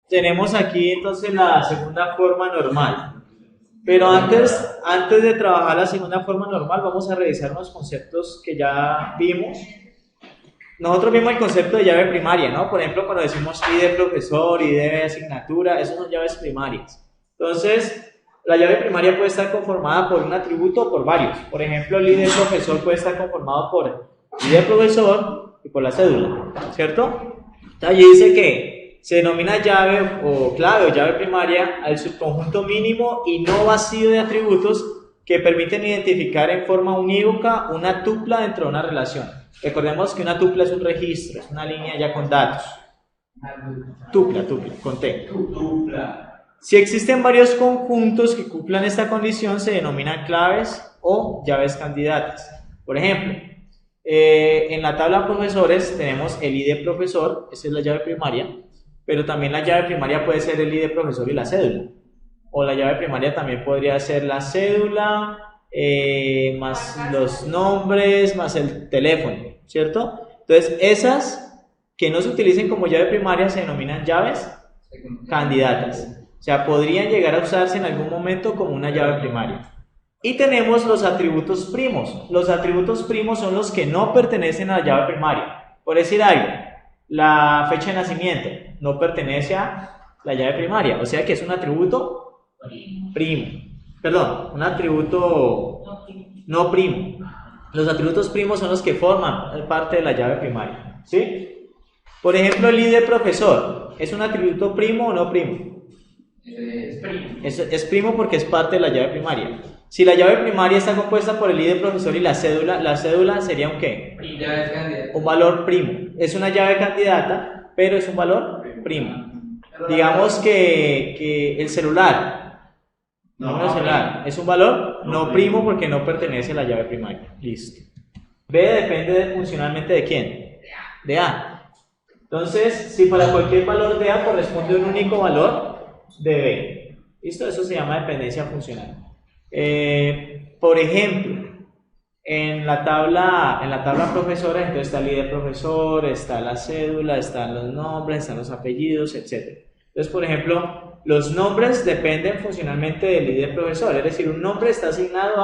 tenemos aquí entonces la segunda forma normal. Pero antes de trabajar la segunda forma normal, vamos a revisar unos conceptos que ya vimos. Nosotros vimos el concepto de llave primaria, ¿no? Por ejemplo, cuando decimos ID de profesor, ID de asignatura, esas son llaves primarias. Entonces, la llave primaria puede estar conformada por un atributo o por varios. Por ejemplo, el ID de profesor puede estar conformado por ID de profesor y por la cédula, ¿cierto? Entonces, allí dice que se denomina llave o clave o llave primaria al subconjunto mínimo y no vacío de atributos que permiten identificar en forma unívoca una tupla dentro de una relación. Recordemos que una tupla es un registro, es una línea ya con datos. Tupla, con T. Si existen varios conjuntos que cumplan esta condición, se denominan claves o llaves candidatas. Por ejemplo, en la tabla de profesores tenemos el ID profesor, esa es la llave primaria, pero también la llave primaria puede ser el ID profesor y la cédula. O la llave primaria también podría ser la cédula, más los nombres, más el teléfono, ¿cierto? Entonces, esas que no se utilicen como llave primaria se denominan llaves candidatas. O sea, podrían llegar a usarse en algún momento como una llave primaria. Y tenemos los atributos primos. Los atributos primos son los que no pertenecen a la llave primaria. Por decir algo, la fecha de nacimiento no pertenece a la llave primaria, o sea que es un atributo primo. Perdón, un atributo no primo. Los atributos primos son los que forman parte de la llave primaria, ¿sí? Por ejemplo, el ID profesor, ¿es un atributo primo o no primo? Es primo. Es primo porque es parte de la llave primaria. Si la llave primaria está compuesta por el ID profesor y la cédula sería un ¿qué? Un valor primo. Es una llave candidata, pero es un valor primo. Digamos que el celular. Número celular es un valor no primo porque no pertenece a la llave primaria. Listo. B depende funcionalmente de quién? De A. Entonces, si para cualquier valor de A corresponde un único valor de B. ¿Listo? Eso se llama dependencia funcional. Por ejemplo, en la tabla profesora, entonces está el ID profesor, está la cédula, están los nombres, están los apellidos, etc. Entonces, por ejemplo, los nombres dependen funcionalmente del ID profesor, es decir, un nombre está asignado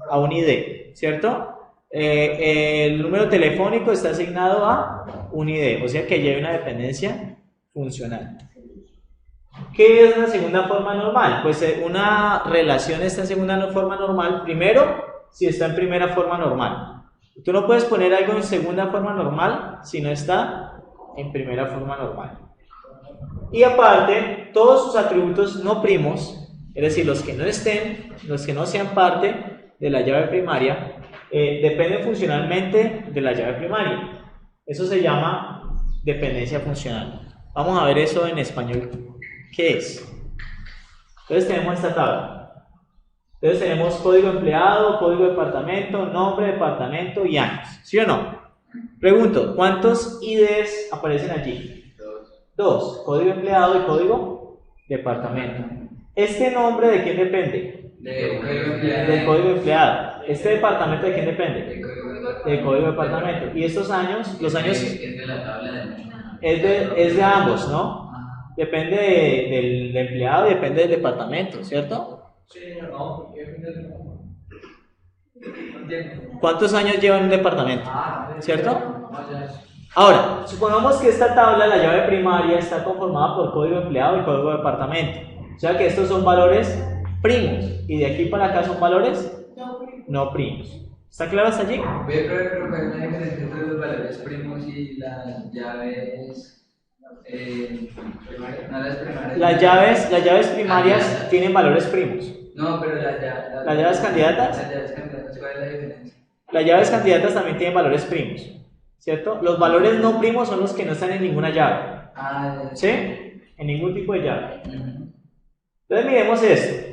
a un ID, ¿cierto? El número telefónico está asignado a un ID, o sea que ya hay una dependencia funcional. ¿Qué es la segunda forma normal? Pues una relación está en segunda forma normal, primero, si está en primera forma normal. Tú no puedes poner algo en segunda forma normal si no está en primera forma normal. Y aparte, todos sus atributos no primos, es decir, los que no sean parte de la llave primaria, dependen funcionalmente de la llave primaria. Eso se llama dependencia funcional. Vamos a ver eso en español. ¿Qué es? Entonces tenemos esta tabla. Entonces tenemos código empleado, código de departamento, nombre de departamento y años. ¿Sí o no? Pregunto, ¿cuántos IDs aparecen allí? Dos, código empleado y código departamento. ¿Este nombre de quién depende? Del código empleado. ¿Este departamento de quién depende? Del código departamento. ¿Y estos años? Los años es de ambos, ¿no? Depende del empleado y depende del departamento, ¿cierto? Sí, no, ¿Cuántos años lleva en un departamento? ¿Cierto? Ahora, supongamos que esta tabla, la llave primaria, está conformada por código empleado y código de departamento. O sea que estos son valores primos. Y de aquí para acá son valores no primos. ¿Está claro hasta allí? Pero hay una diferencia entre los valores primos y las llaves primarias. No, las primarias. Las llaves primarias tienen valores primos. No, pero ¿Las llaves candidatas? Las llaves candidatas, ¿cuál es la diferencia? Las llaves candidatas también tienen valores primos, ¿cierto? Los valores no primos son los que no están en ninguna llave. ¿Sí? En ningún tipo de llave. Entonces miremos esto.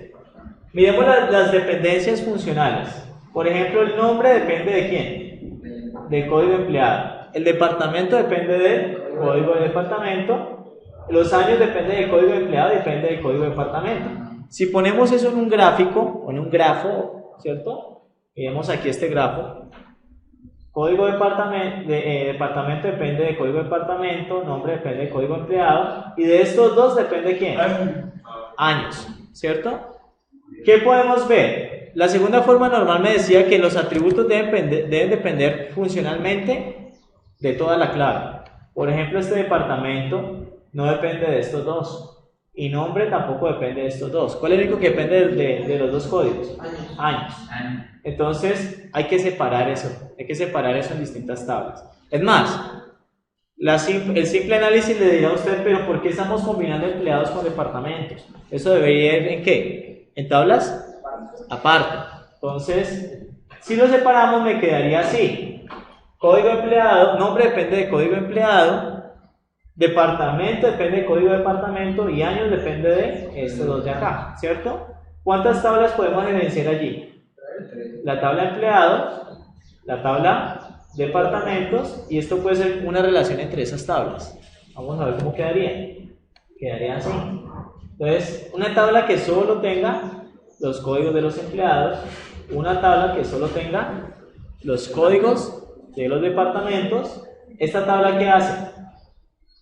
Miremos las dependencias funcionales. Por ejemplo, el nombre depende de quién? Del código empleado. El departamento depende del código de departamento. Los años dependen del código empleado y depende del código de departamento. Si ponemos eso en un gráfico o en un grafo, ¿cierto? Miremos aquí este grafo. Código departamento depende de código departamento, nombre depende de código empleado, y de estos dos depende ¿quién? Años, ¿cierto? ¿Qué podemos ver? La segunda forma normal me decía que los atributos deben depender funcionalmente de toda la clave. Por ejemplo, este departamento no depende de estos dos. Y nombre tampoco depende de estos dos. ¿Cuál es el único que depende de los dos códigos? Años. Entonces hay que separar eso. Hay que separar eso en distintas tablas. Es más, el simple análisis le dirá a usted, pero ¿por qué estamos combinando empleados con departamentos? Eso debería ir ¿en qué? ¿En tablas? Aparte. Entonces, si lo separamos me quedaría así. Código empleado, nombre depende de código empleado. Departamento depende de código de departamento y años depende de estos dos de acá, ¿cierto? ¿Cuántas tablas podemos evidenciar allí? La tabla de empleados, la tabla de departamentos, y esto puede ser una relación entre esas tablas. Vamos a ver cómo quedaría. Quedaría así. Entonces, una tabla que solo tenga los códigos de los empleados, una tabla que solo tenga los códigos de los departamentos. ¿Esta tabla qué hace?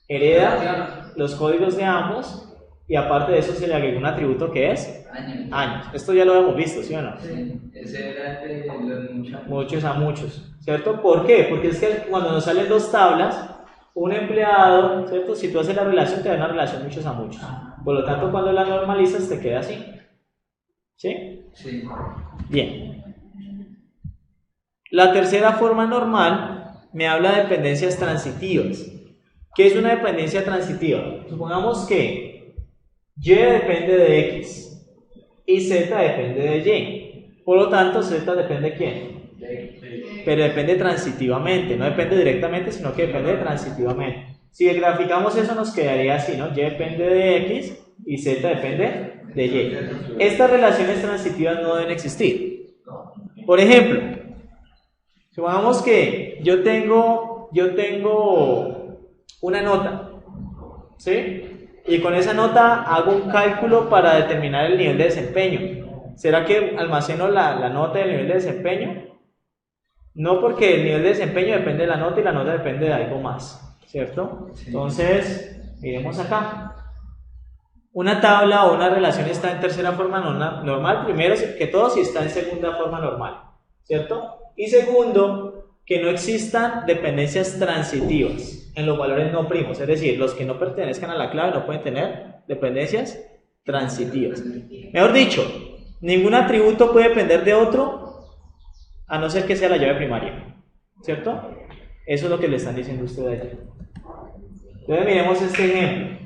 Hereda los códigos de ambos y aparte de eso se le agrega un atributo que es años. Esto ya lo hemos visto, ¿sí o no? Sí, ese era de los muchos a muchos, ¿cierto? ¿Por qué? Porque es que cuando nos salen dos tablas, un empleado, ¿cierto? Si tú haces la relación te da una relación muchos a muchos. Por lo tanto, cuando la normalizas te queda así. ¿Sí? Sí. Bien. La tercera forma normal me habla de dependencias transitivas. ¿Qué es una dependencia transitiva? Supongamos que Y depende de X y Z depende de Y. Por lo tanto, Z depende de quién? Pero depende transitivamente, no depende directamente, sino que depende transitivamente. Si graficamos eso nos quedaría así, ¿no? Y depende de X y Z depende de Y. Estas relaciones transitivas no deben existir. Por ejemplo, supongamos que yo tengo una nota, ¿sí? Y con esa nota hago un cálculo para determinar el nivel de desempeño. ¿Será que almaceno la nota del nivel de desempeño? No, porque el nivel de desempeño depende de la nota y la nota depende de algo más, ¿cierto? Entonces, miremos acá. Una tabla o una relación está en tercera forma normal, primero que todo si está en segunda forma normal, ¿cierto? Y segundo, que no existan dependencias transitivas en los valores no primos, es decir, los que no pertenezcan a la clave no pueden tener dependencias transitivas. Mejor dicho, ningún atributo puede depender de otro a no ser que sea la llave primaria, ¿cierto? Eso es lo que le están diciendo ustedes allí. Entonces miremos este ejemplo.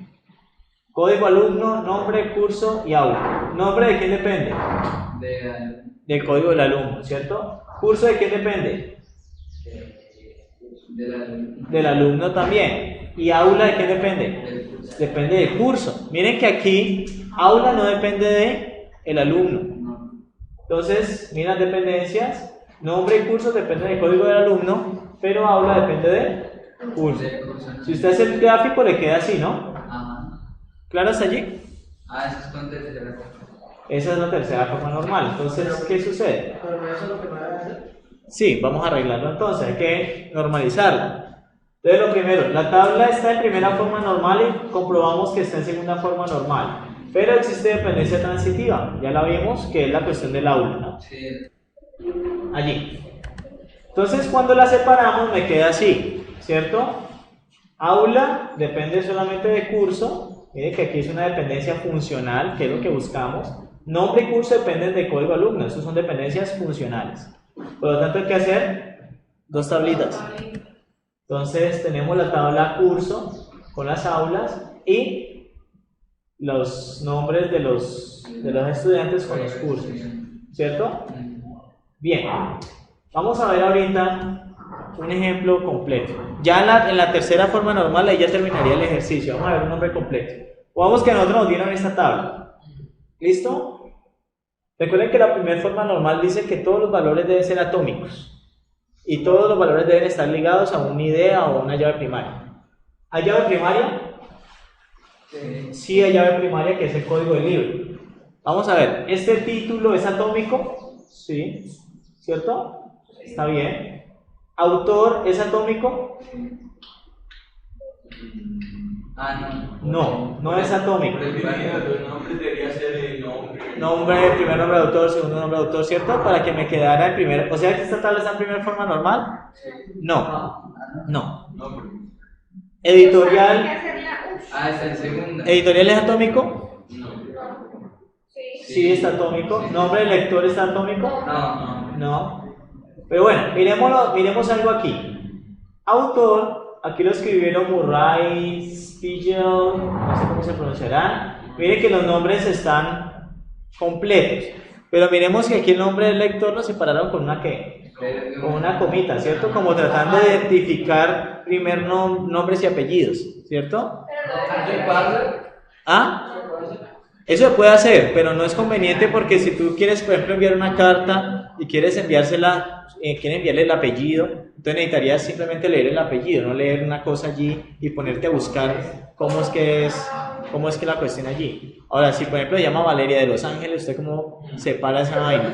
Código alumno, nombre, curso y aula. ¿Nombre de quién depende? Del código del alumno, ¿cierto? ¿Curso de quién depende? Del alumno también. ¿Y aula de quién depende? Depende del curso. Miren que aquí aula no depende del alumno. Entonces, miren las dependencias. Nombre y curso dependen del código del alumno, pero aula depende del curso. Si usted hace el gráfico le queda así, ¿no? ¿Claro hasta allí? Esa es con tercera forma. Esa es la tercera forma normal. Entonces, ¿qué sucede? Sí, vamos a arreglarlo entonces, hay que normalizarla. Entonces lo primero, la tabla está en primera forma normal y comprobamos que está en segunda forma normal. Pero existe dependencia transitiva, ya la vimos, que es la cuestión del aula, ¿no? Sí. Allí. Entonces cuando la separamos me queda así, ¿cierto? Aula depende solamente de curso. Miren que aquí es una dependencia funcional, que es lo que buscamos. Nombre y curso dependen del código alumno, esas son dependencias funcionales. Por lo tanto hay que hacer dos tablitas. Entonces tenemos la tabla curso con las aulas y los nombres de los estudiantes con los cursos, ¿cierto? Bien, vamos a ver ahorita un ejemplo completo. Ya en la tercera forma normal ahí ya terminaría el ejercicio. Vamos a ver un nombre completo. Vamos que nosotros nos dieron esta tabla. ¿Listo? Recuerden que la primera forma normal dice que todos los valores deben ser atómicos y todos los valores deben estar ligados a una idea o a una llave primaria. ¿Hay llave primaria? Sí, hay llave primaria que es el código del libro. Vamos a ver, ¿este título es atómico? Sí, ¿cierto? Está bien. ¿Autor es atómico? No, no es atómico. El nombre debería ser el nombre. Nombre, primer nombre de autor, segundo nombre de autor, ¿cierto? Para que me quedara en primer. O sea que esta tabla está en primera forma normal. No. Editorial. Está en segunda. ¿Editorial es atómico? No. Sí, está atómico. ¿Nombre del lector está atómico? No. Pero bueno, miremos algo aquí. Autor, aquí lo escribieron Murray, Spiegel, no sé cómo se pronunciará. Miren que los nombres están completos. Pero miremos que aquí el nombre del lector lo separaron con una ¿qué? Con una comita, ¿cierto? Como tratando de identificar primer nombres y apellidos, ¿cierto? ¿Ah? Eso se puede hacer, pero no es conveniente porque si tú quieres, por ejemplo, enviar una carta y quieres enviársela, quieres enviarle el apellido, entonces necesitarías simplemente leer el apellido, no leer una cosa allí y ponerte a buscar cómo es que la cuestión allí. Ahora, si por ejemplo se llama Valeria de Los Ángeles, ¿usted cómo separa esa vaina?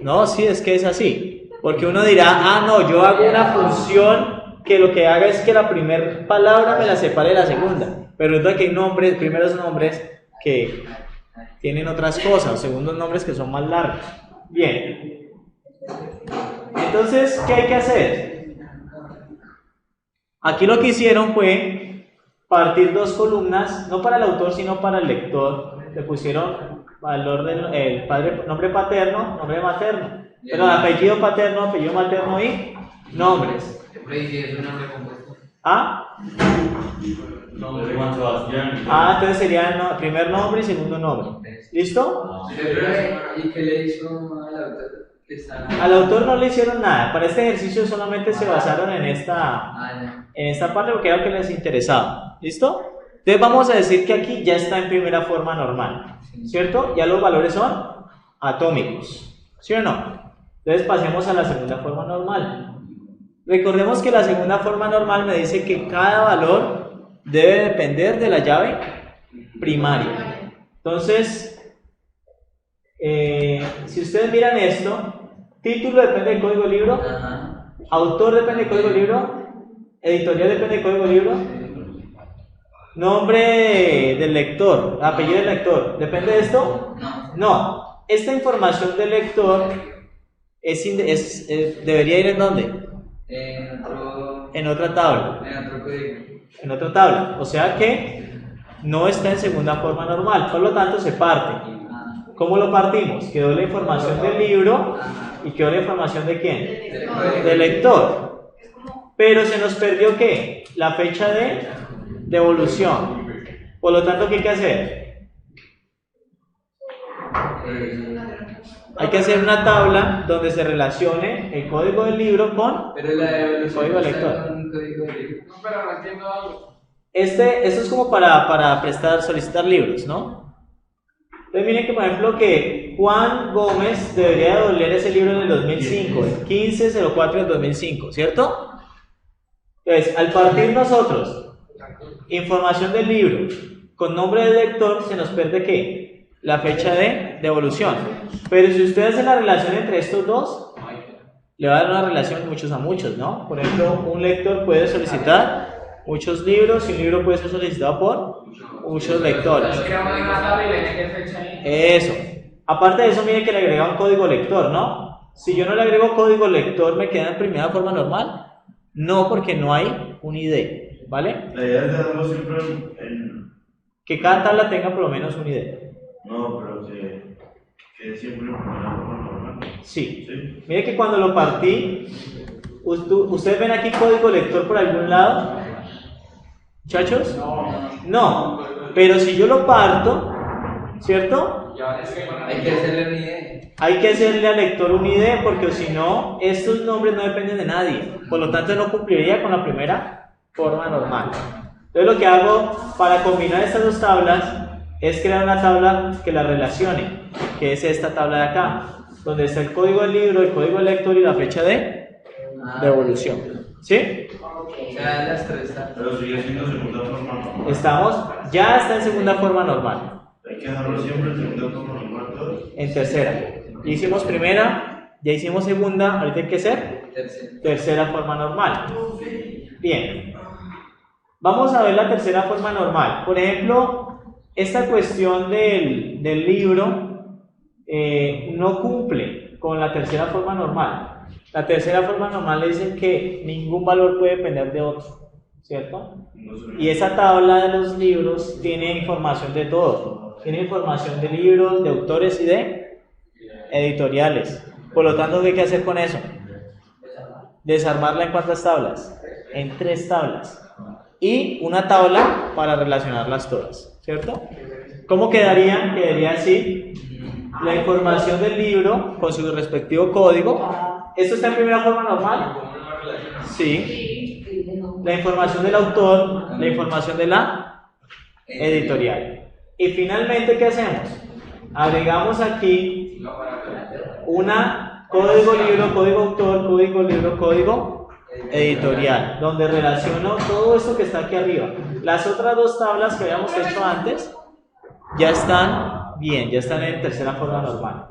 No, sí, es que es así, porque uno dirá, no, yo hago una función que lo que haga es que la primera palabra me la separe de la segunda, pero entonces que hay nombres, primeros nombres que tienen otras cosas, o segundos nombres que son más largos. Bien, entonces, ¿qué hay que hacer? Aquí lo que hicieron fue partir dos columnas, no para el autor sino para el lector. Le pusieron valor del padre, nombre paterno, nombre materno, pero apellido paterno, apellido materno y nombres. Nombre Juan Sebastián. Entonces sería primer nombre y segundo nombre. ¿Listo? ¿Y qué le hizo al autor? Al autor no le hicieron nada. Para este ejercicio solamente se basaron en esta parte porque era lo que les interesaba. ¿Listo? Entonces vamos a decir que aquí ya está en primera forma normal, ¿cierto? Ya los valores son atómicos, ¿sí o no? Entonces pasemos a la segunda forma normal. Recordemos que la segunda forma normal me dice que cada valor debe depender de la llave primaria. Entonces, si ustedes miran esto, título depende del código libro, autor depende del código libro, editorial depende del código libro, nombre del lector, apellido del lector, ¿depende de esto? No. Esta información del lector debería ir ¿en dónde? En otra tabla. En otra tabla. O sea que no está en segunda forma normal, por lo tanto se parte. ¿Cómo lo partimos? Quedó la información del libro y quedó la información de quién? Del lector. Pero se nos perdió ¿qué? La fecha de devolución. Por lo tanto, ¿qué hay que hacer? Hay que hacer una tabla donde se relacione el código del libro con el código del lector. Esto es como para solicitar libros, ¿no? Entonces miren que por ejemplo que Juan Gómez debería devolver ese libro en el 2005, el 15/04 del 2005, ¿cierto? Entonces, al partir nosotros información del libro con nombre del lector, se nos pierde ¿qué? La fecha de devolución. Pero si usted hace la relación entre estos dos, le va a dar una relación muchos a muchos, ¿no? Por ejemplo, un lector puede solicitar muchos libros y un libro puede ser solicitado por muchos lectores. Eso. Aparte de eso, mire que le agrega un código lector, ¿no? Si yo no le agrego código lector, ¿me queda en primera forma normal? No, porque no hay un ID, ¿vale? La idea es dejarlo siempre en... Que cada tabla tenga por lo menos un ID. No, pero que siempre en primera forma normal. Sí. Mire que cuando lo partí, ¿ustedes ven aquí código lector por algún lado? ¿Muchachos? No. Pero si yo lo parto, ¿cierto? Hay que hacerle un ID. Hay que hacerle al lector un ID porque si no, estos nombres no dependen de nadie. Por lo tanto, no cumpliría con la primera forma normal. Entonces, lo que hago para combinar estas dos tablas es crear una tabla que la relacione, que es esta tabla de acá, donde está el código del libro, el código del lector y la fecha de devolución. ¿Sí? Pero sigue siendo segunda forma normal. Ya está en segunda forma normal. Hay que dejarlo siempre en segunda forma normal todos. En tercera. Hicimos primera, Ya hicimos segunda, ahorita hay que hacer Tercero. tercera forma normal. Bien. Vamos a ver la tercera forma normal. Por ejemplo, esta cuestión del libro no cumple con la tercera forma normal. La tercera forma normal le dice que ningún valor puede depender de otro, ¿cierto? Y esa tabla de los libros tiene información de todo. Tiene información de libros, de autores y de editoriales. Por lo tanto, ¿qué hay que hacer con eso? Desarmarla en ¿cuántas tablas? En 3 tablas. Y una tabla para relacionarlas todas, ¿cierto? ¿Cómo quedaría? Quedaría así: la información del libro con su respectivo código. ¿Esto está en primera forma normal? Sí. La información del autor, la información de la editorial. Y finalmente, ¿qué hacemos? Agregamos aquí una código libro, código autor, código libro, código editorial, donde relaciono todo esto que está aquí arriba. Las otras 2 tablas que habíamos hecho antes ya están bien, ya están en tercera forma normal.